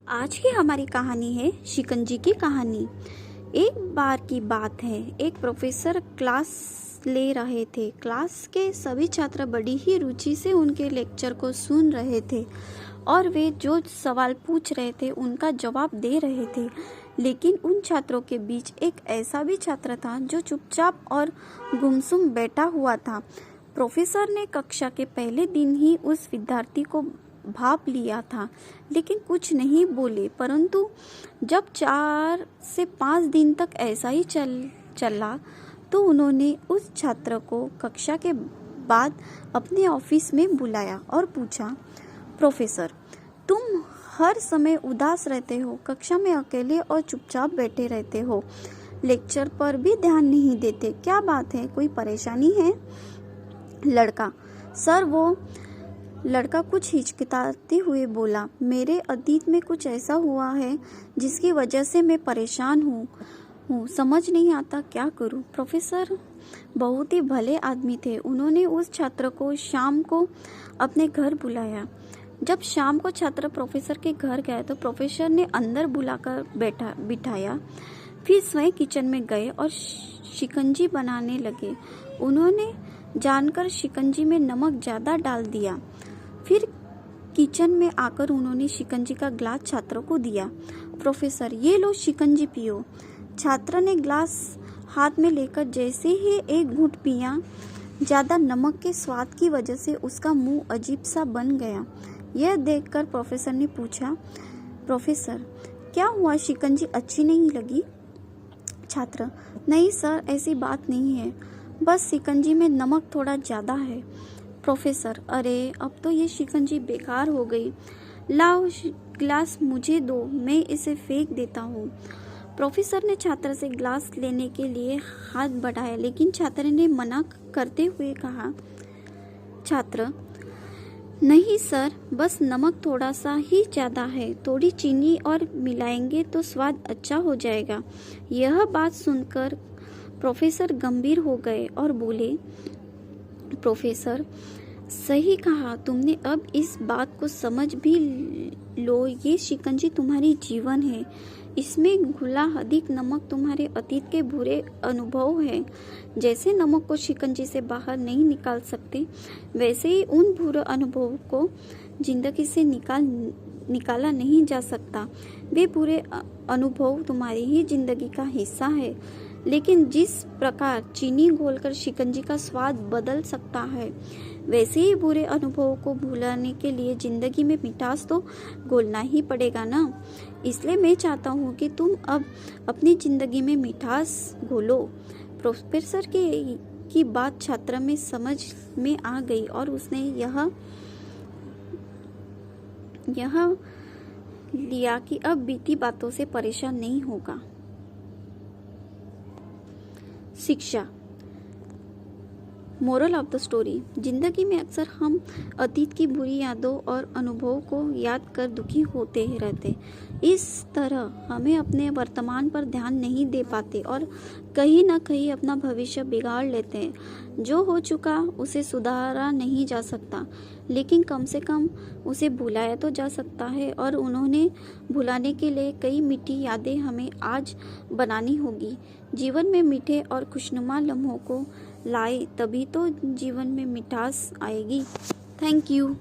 आज की हमारी कहानी है शिकंजी की कहानी। एक बार की बात है, एक प्रोफेसर क्लास ले रहे थे। क्लास के सभी छात्र बड़ी ही रुचि से उनके लेक्चर को सुन रहे थे और वे जो सवाल पूछ रहे थे उनका जवाब दे रहे थे। लेकिन उन छात्रों के बीच एक ऐसा भी छात्र था जो चुपचाप और गुमसुम बैठा हुआ था। प्रोफेसर ने कक्षा के पहले दिन ही उस विद्यार्थी को भाप लिया था, लेकिन कुछ नहीं बोले। परंतु जब 4 से 5 दिन तक ऐसा ही चला तो उन्होंने उस छात्र को कक्षा के बाद अपने ऑफिस में बुलाया और पूछा, प्रोफेसर, तुम हर समय उदास रहते हो, कक्षा में अकेले और चुपचाप बैठे रहते हो, लेक्चर पर भी ध्यान नहीं देते, क्या बात है, कोई परेशानी है? लड़का कुछ हिचकिचाते हुए बोला, मेरे अतीत में कुछ ऐसा हुआ है जिसकी वजह से मैं परेशान हूँ, समझ नहीं आता क्या करूँ। प्रोफेसर बहुत ही भले आदमी थे। उन्होंने उस छात्र को शाम को अपने घर बुलाया। जब शाम को छात्र प्रोफेसर के घर गया तो प्रोफेसर ने अंदर बुलाकर बिठाया, फिर स्वयं किचन में गए और शिकंजी बनाने लगे। उन्होंने जानकर शिकंजी में नमक ज़्यादा डाल दिया। फिर किचन में आकर उन्होंने शिकंजी का ग्लास छात्र को दिया। प्रोफेसर, ये लो शिकंजी पियो। छात्र ने ग्लास हाथ में लेकर जैसे ही एक घूंट पिया, ज़्यादा नमक के स्वाद की वजह से उसका मुंह अजीब सा बन गया। यह देखकर प्रोफेसर ने पूछा, प्रोफेसर क्या हुआ, शिकंजी अच्छी नहीं लगी? छात्र, नहीं सर, ऐसी बात नहीं है, बस शिकंजी में नमक थोड़ा ज़्यादा है। प्रोफेसर, अरे अब तो ये शिकंजी बेकार हो गई, लाओ ग्लास मुझे दो, मैं इसे फेंक देता हूँ। प्रोफेसर ने छात्र से ग्लास लेने के लिए हाथ बढ़ाया, लेकिन छात्र ने मना करते हुए कहा, छात्र, नहीं सर, बस नमक थोड़ा सा ही ज़्यादा है, थोड़ी चीनी और मिलाएंगे तो स्वाद अच्छा हो जाएगा। यह बात सुनकर प्रोफेसर गंभीर हो गए और बोले, प्रोफेसर सही कहा तुमने, अब इस बात को समझ भी लो, ये शिकंजी तुम्हारी जीवन है, इसमें घुला अधिक नमक तुम्हारे अतीत के बुरे अनुभव है। जैसे नमक को शिकंजी से बाहर नहीं निकाल सकते, वैसे ही उन बुरे अनुभवों को जिंदगी से निकाला नहीं जा सकता। वे बुरे अनुभव तुम्हारी ही जिंदगी का हिस्सा है, लेकिन जिस प्रकार चीनी घोलकर शिकंजी का स्वाद बदल सकता है, वैसे ही बुरे अनुभवों को भुलाने के लिए जिंदगी में मिठास तो घोलना ही पड़ेगा ना। इसलिए मैं चाहता हूँ कि तुम अब अपनी जिंदगी में मिठास घोलो। प्रोफेसर की बात छात्र में समझ में आ गई और उसने यह लिया कि अब बीती बातों से परेशान नहीं होगा। शिक्षा, मोरल ऑफ द स्टोरी, जिंदगी में अक्सर हम अतीत की बुरी यादों और अनुभवों को याद कर दुखी होते ही रहते। इस तरह हमें अपने वर्तमान पर ध्यान नहीं दे पाते और कहीं ना कहीं अपना भविष्य बिगाड़ लेते हैं। जो हो चुका उसे सुधारा नहीं जा सकता, लेकिन कम से कम उसे भुलाया तो जा सकता है, और उन्होंने भुलाने के लिए कई मीठी यादें हमें आज बनानी होगी। जीवन में मीठे और खुशनुमा लम्हों को लाए, तभी तो जीवन में मिठास आएगी। Thank you.